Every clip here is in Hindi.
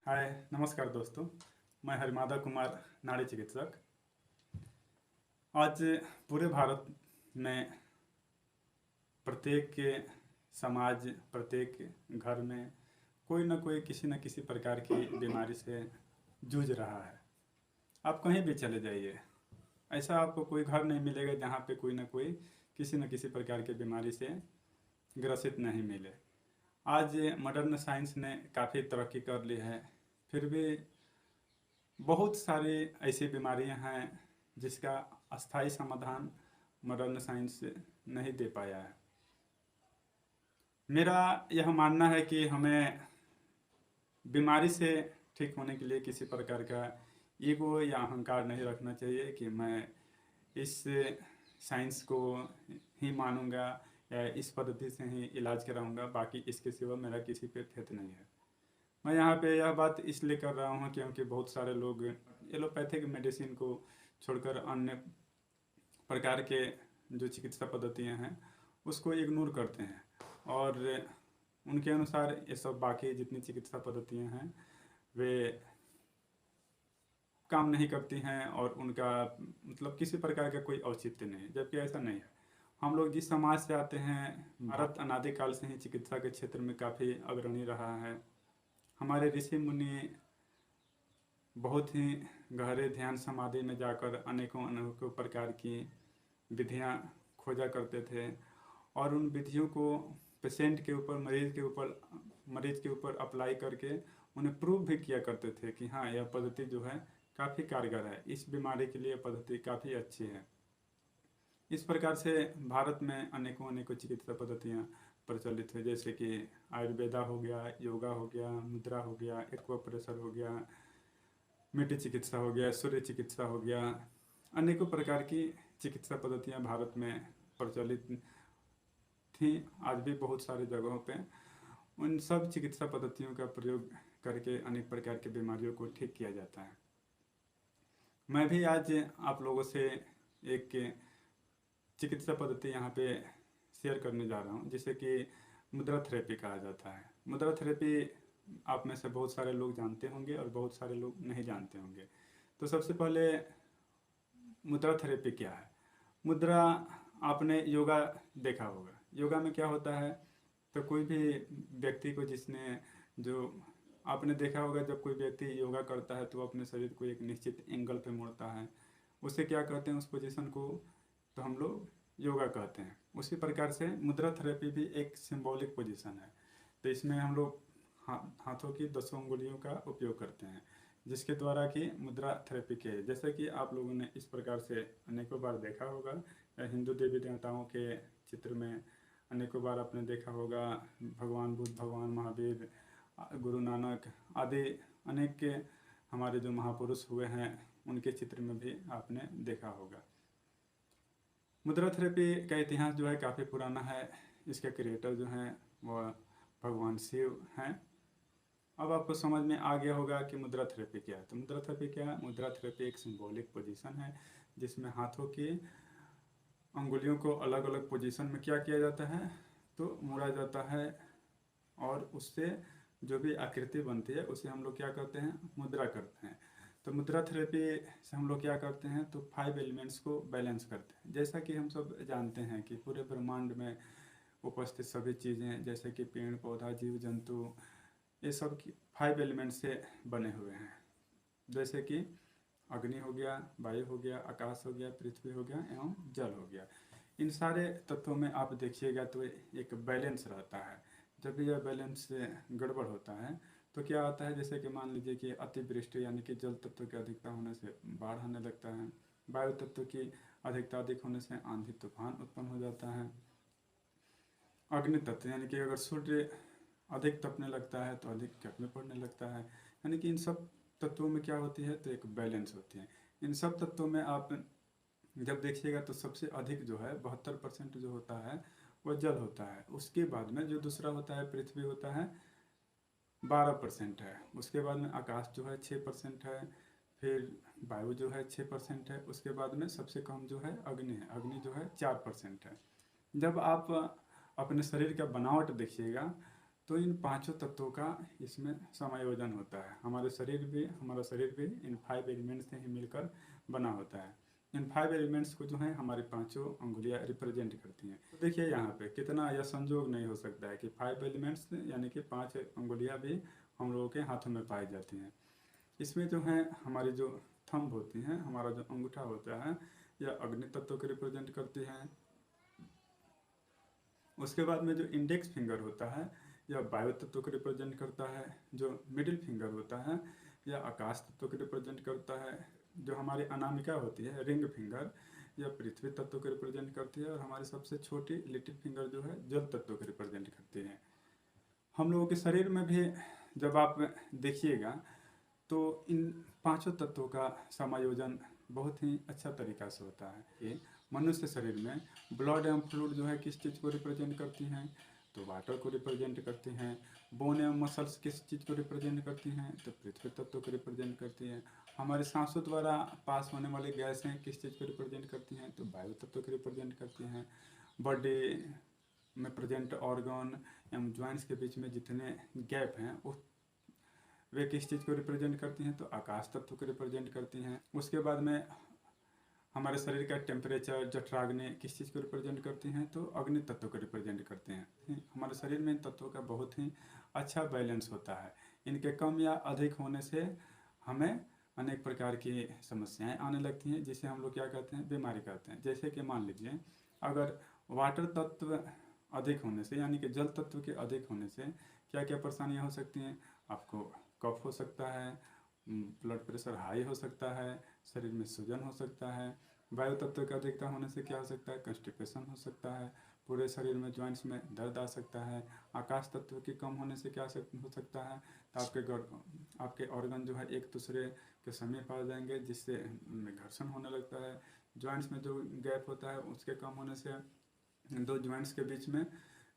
हाय नमस्कार दोस्तों। मैं हरिमादा कुमार, नाड़ी चिकित्सक। आज पूरे भारत में प्रत्येक के समाज, प्रत्येक घर में कोई ना कोई किसी न किसी प्रकार की बीमारी से जूझ रहा है। आप कहीं भी चले जाइए, ऐसा आपको कोई घर नहीं मिलेगा जहाँ पे कोई ना कोई किसी न किसी प्रकार की बीमारी से ग्रसित नहीं मिले। आज मॉडर्न साइंस ने काफ़ी तरक्की कर ली है, फिर भी बहुत सारी ऐसी बीमारियां हैं जिसका अस्थायी समाधान मॉडर्न साइंस नहीं दे पाया है। मेरा यह मानना है कि हमें बीमारी से ठीक होने के लिए किसी प्रकार का ईगो या अहंकार नहीं रखना चाहिए कि मैं इस साइंस को ही मानूंगा या इस पद्धति से ही इलाज कराऊंगा, बाकी इसके सिवा मेरा किसी पे फेथ नहीं है। मैं यहाँ पे यह बात इसलिए कर रहा हूँ क्योंकि बहुत सारे लोग एलोपैथिक मेडिसिन को छोड़कर अन्य प्रकार के जो चिकित्सा पद्धतियाँ हैं उसको इग्नोर करते हैं और उनके अनुसार ये सब बाकी जितनी चिकित्सा पद्धतियाँ हैं वे काम नहीं करती हैं और उनका मतलब किसी प्रकार का कोई औचित्य नहीं है, जबकि ऐसा नहीं है। हम लोग जिस समाज से आते हैं, भारत अनादिकाल से ही चिकित्सा के क्षेत्र में काफ़ी अग्रणी रहा है। हमारे ऋषि मुनि बहुत ही गहरे ध्यान समाधि में जाकर अनेकों अनेकों प्रकार की विधियां खोजा करते थे और उन विधियों को पेशेंट के ऊपर, मरीज के ऊपर अप्लाई करके उन्हें प्रूव भी किया करते थे कि हाँ, यह पद्धति जो है काफ़ी कारगर है, इस बीमारी के लिए पद्धति काफ़ी अच्छी है। इस प्रकार से भारत में अनेकों अनेकों चिकित्सा पद्धतियाँ प्रचलित है, जैसे कि आयुर्वेदा हो गया, योगा हो गया, मुद्रा हो गया, एक्वाप्रेशर हो गया, मिट्टी चिकित्सा हो गया, सूर्य चिकित्सा हो गया। अनेकों प्रकार की चिकित्सा पद्धतियाँ भारत में प्रचलित थी, आज भी बहुत सारे जगहों पे उन सब चिकित्सा पद्धतियों का प्रयोग करके अनेक प्रकार की बीमारियों को ठीक किया जाता है। मैं भी आज आप लोगों से एक चिकित्सा पद्धति यहाँ पे शेयर करने जा रहा हूँ, जिसे कि मुद्रा थेरेपी कहा जाता है। मुद्रा थेरेपी आप में से बहुत सारे लोग जानते होंगे और बहुत सारे लोग नहीं जानते होंगे। तो सबसे पहले मुद्रा थेरेपी क्या है? मुद्रा, आपने योगा देखा होगा। योगा में क्या होता है, तो कोई भी व्यक्ति को जो आपने देखा होगा, जब कोई व्यक्ति योगा करता है तो अपने शरीर को एक निश्चित एंगल पे मोड़ता है, उसे क्या कहते हैं, उस पोजीशन को तो हम लोग योगा कहते हैं। उसी प्रकार से मुद्रा थेरेपी भी एक सिंबॉलिक पोजीशन है। तो इसमें हम लोग हाथों की 10 उंगलियों का उपयोग करते हैं, जिसके द्वारा कि मुद्रा थेरेपी की है। जैसे कि आप लोगों ने इस प्रकार से अनेकों बार देखा होगा, हिंदू देवी देवताओं के चित्र में अनेकों बार आपने देखा होगा, भगवान बुद्ध, भगवान महावीर, गुरु नानक आदि अनेक के हमारे जो महापुरुष हुए हैं उनके चित्र में भी आपने देखा होगा। मुद्रा थेरेपी का इतिहास जो है काफ़ी पुराना है। इसके क्रिएटर जो हैं वह भगवान शिव हैं। अब आपको समझ में आ गया होगा कि मुद्रा थेरेपी क्या है। तो मुद्रा थेरेपी क्या है? मुद्रा थेरेपी एक सिंबॉलिक पोजीशन है जिसमें हाथों की अंगुलियों को अलग अलग पोजीशन में क्या किया जाता है, तो मोड़ा जाता है और उससे जो भी आकृति बनती है उसे हम लोग क्या करते हैं, मुद्रा करते हैं। तो मुद्रा थेरेपी से हम लोग क्या करते हैं, तो 5 एलिमेंट्स को बैलेंस करते हैं। जैसा कि हम सब जानते हैं कि पूरे ब्रह्मांड में उपस्थित सभी चीज़ें, जैसे कि पेड़ पौधा, जीव जंतु, ये सब 5 एलिमेंट से बने हुए हैं। जैसे कि अग्नि हो गया, वायु हो गया, आकाश हो गया, पृथ्वी हो गया एवं जल हो गया। इन सारे तत्वों में आप देखिएगा तो एक बैलेंस रहता है। जब भी यह बैलेंस गड़बड़ होता है तो क्या होता है, जैसे कि मान लीजिए कि अतिवृष्टि यानी कि जल तत्व की अधिकता होने से बाढ़ आने लगता है, वायु तत्व की अधिकता अधिक होने से आंधी तूफान उत्पन्न हो जाता है, अग्नि तत्व यानी कि अगर सूर्य अधिक तपने लगता है तो अधिक गर्मी पड़ने लगता है। यानी कि इन सब तत्वों में क्या होती है, तो एक बैलेंस होती है। इन सब तत्वों में आप जब देखिएगा तो सबसे अधिक जो है 72% जो होता है वह जल होता है। उसके बाद में जो दूसरा होता है पृथ्वी होता है, 12% है। उसके बाद में आकाश जो है 6% है, फिर वायु जो है 6% है। उसके बाद में सबसे कम जो है अग्नि है, अग्नि जो है 4% है। जब आप अपने शरीर का बनावट देखिएगा तो इन पांचों तत्वों का इसमें समायोजन होता है। हमारा शरीर भी इन 5 एलिमेंट्स से ही मिलकर बना होता है। इन 5 एलिमेंट्स को जो है हमारी पांचों अंगुलियां रिप्रेजेंट करती हैं। तो देखिए यहाँ पे कितना यह संजोग नहीं हो सकता है कि 5 एलिमेंट्स यानी कि 5 अंगुलियां भी हम लोगों के हाथों में पाई जाती हैं। इसमें जो है हमारी जो थंब होती हैं, हमारा जो अंगूठा होता है, यह अग्नि तत्व को रिप्रेजेंट करती है। उसके बाद में जो इंडेक्स फिंगर होता है यह वायु तत्व को रिप्रेजेंट करता है। जो मिडिल फिंगर होता है यह आकाश तत्व को रिप्रेजेंट करता है। जो हमारी अनामिका होती है रिंग फिंगर, यह पृथ्वी तत्व को रिप्रेजेंट करती है। और हमारी सबसे छोटी लिटिल फिंगर जो है जल तत्व को रिप्रेजेंट करती है। हम लोगों के शरीर में भी जब आप देखिएगा तो इन पांचों तत्वों का समायोजन बहुत ही अच्छा तरीका से होता है। कि मनुष्य शरीर में ब्लड एवं फ्लूइड जो है किस चीज़ को रिप्रेजेंट करती हैं, तो वाटर को रिप्रेजेंट करती हैं। बोन एवं मसल्स किस चीज़ को रिप्रेजेंट करती हैं, तो पृथ्वी तत्व को रिप्रेजेंट करती हैं। हमारे सांसों द्वारा पास होने वाली गैसें किस चीज़ को रिप्रेजेंट करती हैं, तो वायु तत्व को रिप्रेजेंट करती हैं। बॉडी में प्रेजेंट ऑर्गन एवं ज्वाइंट्स के बीच में जितने गैप हैं उस वे किस चीज़ को रिप्रेजेंट करती हैं, तो आकाश तत्व को रिप्रेजेंट करती हैं। उसके बाद में हमारे शरीर का टेम्परेचर जठराग्नि किस चीज़ को रिप्रेजेंट करती हैं, तो अग्नि तत्व को रिप्रेजेंट करते हैं। हमारे शरीर में इन तत्वों का बहुत ही अच्छा बैलेंस होता है। इनके कम या अधिक होने से हमें अनेक प्रकार की समस्याएं आने लगती हैं, जिसे हम लोग क्या कहते हैं, बीमारी कहते हैं। जैसे कि मान लीजिए अगर वाटर तत्व अधिक होने से यानी कि जल तत्व के अधिक होने से क्या क्या परेशानियां हो सकती हैं। आपको कफ हो सकता है, ब्लड प्रेशर हाई हो सकता है, शरीर में सूजन हो सकता है। वायु तत्व की अधिकता होने से क्या हो सकता है, कंस्टिपेशन हो सकता है। पूरे शरीर में जॉइंट्स में दर्द आ सकता है। आकाश तत्व की कम होने से क्या हो सकता है, तो आपके ऑर्गन जो है एक दूसरे के समीप आ जाएंगे, जिससे घर्षण होने लगता है। जॉइंट्स में जो गैप होता है उसके कम होने से दो जॉइंट्स के बीच में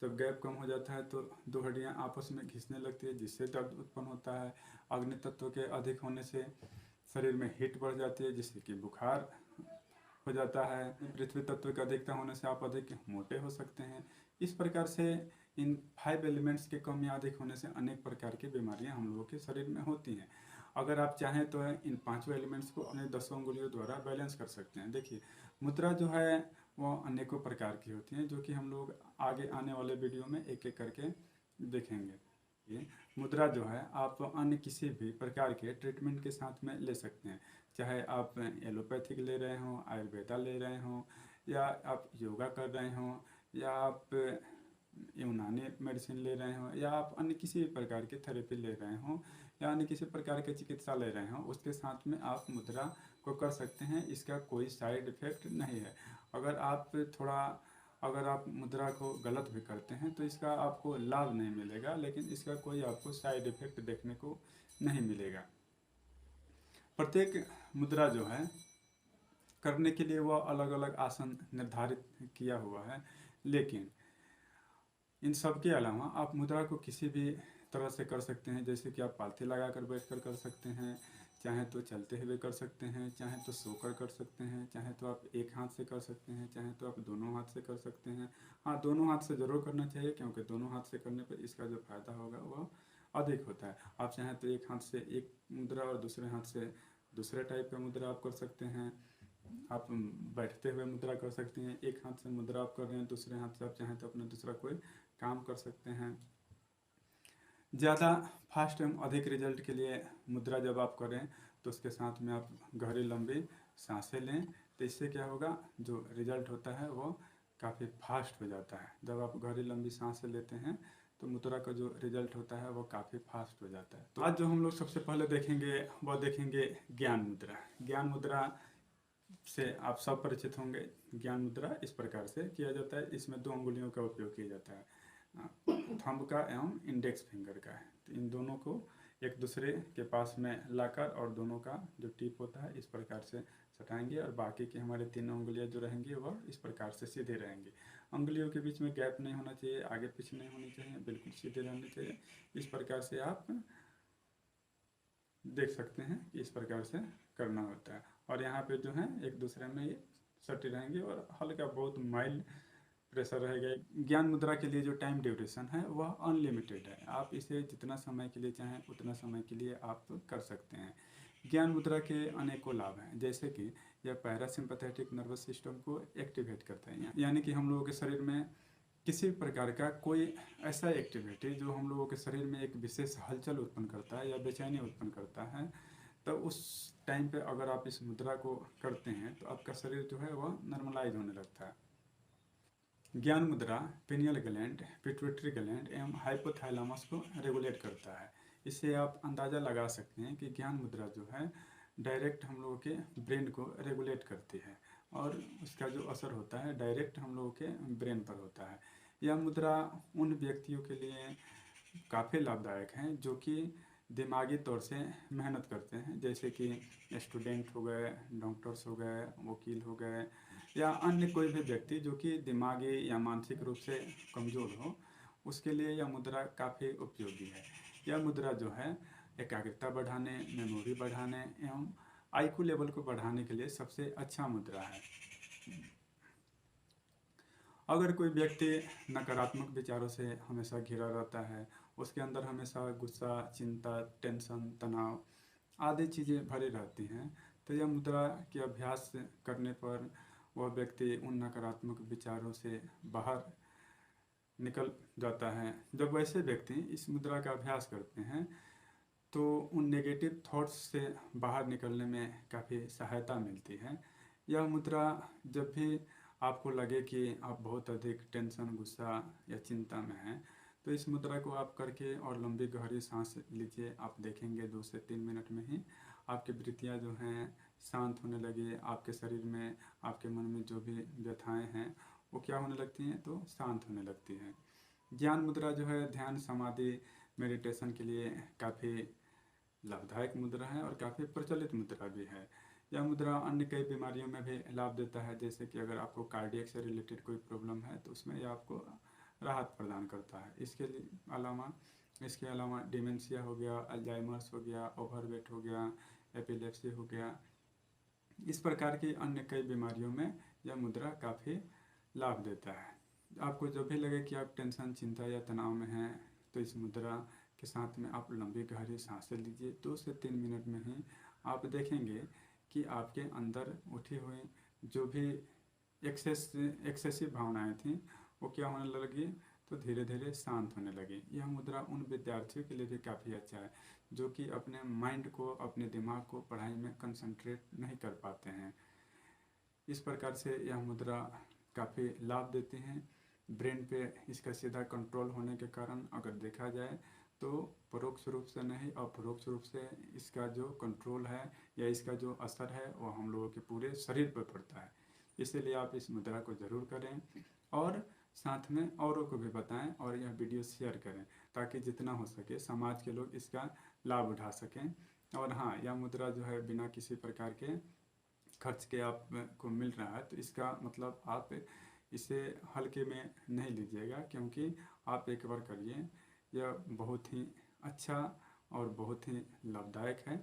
जब गैप कम हो जाता है तो दो हड्डियां आपस में घिसने लगती है, जिससे दर्द उत्पन्न होता है। अग्नि तत्व के अधिक होने से शरीर में हीट बढ़ जाती है, जिससे कि बुखार हो जाता है। पृथ्वी तत्व की अधिकता होने से आप अधिक मोटे हो सकते हैं। इस प्रकार से इन 5 एलिमेंट्स के कम या अधिक होने से अनेक प्रकार की बीमारियां हम लोगों के शरीर में होती हैं। अगर आप चाहें तो इन पांचों एलिमेंट्स को अपने 10 अंगुलियों द्वारा बैलेंस कर सकते हैं। देखिए मुद्रा जो है वो अनेकों प्रकार की होती हैं, जो कि हम लोग आगे आने वाले वीडियो में एक एक करके देखेंगे। ये मुद्रा जो है आप अन्य किसी भी प्रकार के ट्रीटमेंट के साथ में ले सकते हैं। चाहे आप एलोपैथिक ले रहे हों, आयुर्वेदा ले रहे हों, या आप योगा कर रहे हों, या आप यूनानी मेडिसिन ले रहे हों, या आप अन्य किसी भी प्रकार की थेरेपी ले रहे हों, या अन्य किसी प्रकार की चिकित्सा ले रहे हों, उसके साथ में आप मुद्रा को कर सकते हैं। इसका कोई साइड इफ़ेक्ट नहीं है। अगर आप मुद्रा को गलत भी करते हैं तो इसका आपको लाभ नहीं मिलेगा, लेकिन इसका कोई आपको साइड इफ़ेक्ट देखने को नहीं मिलेगा। प्रत्येक मुद्रा जो है करने के लिए वह अलग अलग आसन निर्धारित किया हुआ है, लेकिन इन सब के अलावा आप मुद्रा को किसी भी तरह से कर सकते हैं। जैसे कि आप पालथी लगा कर बैठ कर सकते हैं, चाहे तो चलते हुए कर सकते हैं, चाहे तो सोकर कर सकते हैं, चाहे तो आप एक हाथ से कर सकते हैं, चाहे तो आप दोनों हाथ से कर सकते हैं। हाँ, दोनों हाथ से ज़रूर करना चाहिए, क्योंकि दोनों हाथ से करने पर इसका जो फ़ायदा होगा वह अधिक होता है। आप चाहें तो एक हाथ से एक मुद्रा और दूसरे हाथ से दूसरे टाइप का मुद्रा आप कर सकते हैं। आप बैठते हुए मुद्रा कर सकते हैं। एक हाथ से मुद्रा आप कर रहे हैं, दूसरे हाथ से आप चाहें तो अपना दूसरा कोई काम कर सकते हैं। ज़्यादा फास्ट एवं अधिक रिजल्ट के लिए मुद्रा जब आप करें तो उसके साथ में आप गहरी लंबी सांसें लें, तो इससे क्या होगा, जो रिजल्ट होता है वो काफ़ी फास्ट हो जाता है। जब आप गहरी लंबी सांसें लेते हैं तो मुद्रा का जो रिजल्ट होता है वो काफ़ी फास्ट हो जाता है। तो आज जो हम लोग सबसे पहले देखेंगे वह देखेंगे ज्ञान मुद्रा। ज्ञान मुद्रा से आप सब परिचित होंगे। ज्ञान मुद्रा इस प्रकार से किया जाता है। इसमें 2 अंगुलियों का उपयोग किया जाता है, थंब का एवं इंडेक्स फिंगर का है। तो इन दोनों को एक दूसरे के पास में लाकर और दोनों का जो टिप होता है इस प्रकार से सटाएंगे, और बाकी की हमारे 3 उंगलियां जो रहेंगी वह इस प्रकार से सीधे रहेंगी। उंगलियों के बीच में गैप नहीं होना चाहिए, आगे पीछे नहीं होनी चाहिए, बिल्कुल सीधे रहने चाहिए। इस प्रकार से आप देख सकते हैं कि इस प्रकार से करना होता है। और यहाँ पे जो है एक दूसरे में ये सटे रहेंगे और हल्का बहुत माइल्ड प्रेशर रहेगा। ज्ञान मुद्रा के लिए जो टाइम ड्यूरेशन है वह अनलिमिटेड है, आप इसे जितना समय के लिए चाहें उतना समय के लिए आप कर सकते हैं। ज्ञान मुद्रा के अनेकों लाभ हैं, जैसे कि यह पैरासिम्पैथेटिक नर्वस सिस्टम को एक्टिवेट करता है, यानी कि हम लोगों के शरीर में किसी प्रकार का कोई ऐसा एक्टिविटी जो हम लोगों के शरीर में एक विशेष हलचल उत्पन्न करता है या बेचैनी उत्पन्न करता है, तो उस टाइम पे अगर आप इस मुद्रा को करते हैं तो आपका शरीर जो है वह नॉर्मलाइज होने लगता है। ज्ञान मुद्रा पिनियल ग्लैंड, पिट्यूटरी ग्लैंड एवं हाइपोथैलेमस को रेगुलेट करता है। इससे आप अंदाज़ा लगा सकते हैं कि ज्ञान मुद्रा जो है डायरेक्ट हम लोगों के ब्रेन को रेगुलेट करती है और उसका जो असर होता है डायरेक्ट हम लोगों के ब्रेन पर होता है। यह मुद्रा उन व्यक्तियों के लिए काफ़ी लाभदायक हैं जो कि दिमागी तौर से मेहनत करते हैं, जैसे कि स्टूडेंट हो गए, डॉक्टर्स हो गए, वकील हो गए या अन्य कोई भी व्यक्ति जो कि दिमागी या मानसिक रूप से कमज़ोर हो, उसके लिए यह मुद्रा काफ़ी उपयोगी है। यह मुद्रा जो है एकाग्रता बढ़ाने, मेमोरी बढ़ाने एवं आईक्यू लेवल को बढ़ाने के लिए सबसे अच्छा मुद्रा है। अगर कोई व्यक्ति नकारात्मक विचारों से हमेशा घिरा रहता है, उसके अंदर हमेशा गुस्सा, चिंता, टेंशन, तनाव आदि चीज़ें भरी रहती हैं, तो यह मुद्रा के अभ्यास करने पर वह व्यक्ति उन नकारात्मक विचारों से बाहर निकल जाता है। जब वैसे व्यक्ति इस मुद्रा का अभ्यास करते हैं तो उन नेगेटिव थॉट्स से बाहर निकलने में काफ़ी सहायता मिलती है। यह मुद्रा जब भी आपको लगे कि आप बहुत अधिक टेंशन, गुस्सा या चिंता में हैं, तो इस मुद्रा को आप करके और लंबी गहरी सांस लीजिए। आप देखेंगे 2 से 3 मिनट में ही आपकी वृत्तियाँ जो हैं शांत होने लगे, आपके शरीर में, आपके मन में जो भी व्यथाएं हैं वो क्या होने लगती हैं, तो शांत होने लगती हैं। ज्ञान मुद्रा जो है ध्यान, समाधि, मेडिटेशन के लिए काफ़ी लाभदायक मुद्रा है और काफ़ी प्रचलित मुद्रा भी है। यह मुद्रा अन्य कई बीमारियों में भी लाभ देता है, जैसे कि अगर आपको कार्डियक से रिलेटेड कोई प्रॉब्लम है तो उसमें यह आपको राहत प्रदान करता है। इसके अलावा डिमेंशिया हो गया, अल्जाइमर्स हो गया, ओवरवेट हो गया, एपिलेप्सी हो गया, इस प्रकार की अन्य कई बीमारियों में यह मुद्रा काफ़ी लाभ देता है। आपको जब भी लगे कि आप टेंशन, चिंता या तनाव में हैं तो इस मुद्रा के साथ में आप लंबी गहरी सांसें लीजिए। 2 से 3 मिनट में ही आप देखेंगे कि आपके अंदर उठी हुई जो भी एक्सेसिव भावनाएं थीं वो क्या होने लगी, तो धीरे धीरे शांत होने लगी। यह मुद्रा उन विद्यार्थियों के लिए भी काफ़ी अच्छा है जो कि अपने माइंड को, अपने दिमाग को पढ़ाई में कंसंट्रेट नहीं कर पाते हैं। इस प्रकार से यह मुद्रा काफ़ी लाभ देती हैं। ब्रेन पे इसका सीधा कंट्रोल होने के कारण अगर देखा जाए तो परोक्ष रूप से नहीं, अपरोक्ष रूप से इसका जो कंट्रोल है या इसका जो असर है वो हम लोगों के पूरे शरीर पर पड़ता है। इसीलिए आप इस मुद्रा को ज़रूर करें और साथ में औरों को भी बताएं और यह वीडियो शेयर करें ताकि जितना हो सके समाज के लोग इसका लाभ उठा सकें। और हाँ, यह मुद्रा जो है बिना किसी प्रकार के खर्च के आपको मिल रहा है, तो इसका मतलब आप इसे हल्के में नहीं लीजिएगा, क्योंकि आप एक बार करिए, यह बहुत ही अच्छा और बहुत ही लाभदायक है।